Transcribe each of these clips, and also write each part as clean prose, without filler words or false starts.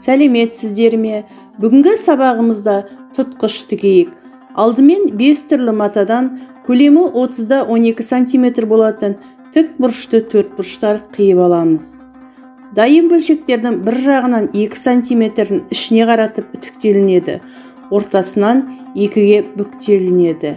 Сәлеметсіздер ме? Бүгінгі сабағымызда тұтқыш тігейік. Алдымен 5 түрлі матадан көлемі 30-12 см болатын тік бұрышты төртбұрыштар қиып аламыз. Дайын бөлшектердің бір жағынан 2 см ішіне қаратып үтіктелінеді, ортасынан 2-ге бүктелінеді.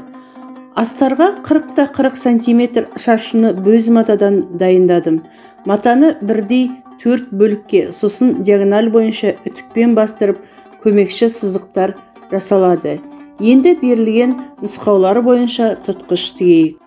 Астарға 40-40 см шашыны бөз матадан дайындадым. Матаны бірдей 4 бөлікке, сосын диагональ бойынша үтікпен бастырып, көмекші сызықтар жасалады. Енді берілген нұсқаулары бойынша тұтқыш тігейік.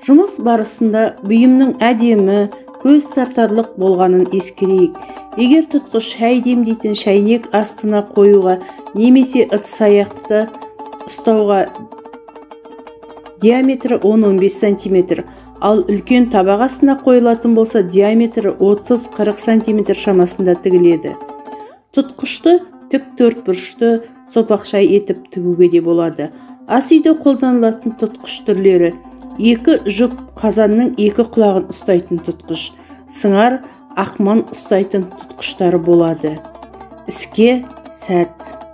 Жұмыс барысында бұйымның әдемі, көз тартарлық болғанын ескерейік. Егер тұтқыш шай демдейтін шәйнек астына қоюға немесе ыдыс-аяқты ұстауға диаметрі 10-15 см, ал үлкен табақ астына қойылатын болса диаметрі 30-40 см шамасында тігіледі. Тұтқышты тік төртбұрышты сопақшай етіп тігуге де болады. Ас үйде қолданылатын тұтқыш түрлері: 2 жүк қазанның 2 құлағын ұстайтын тұтқыш, сыңар, ақман ұстайтын тұтқыштары болады. Іске сәт!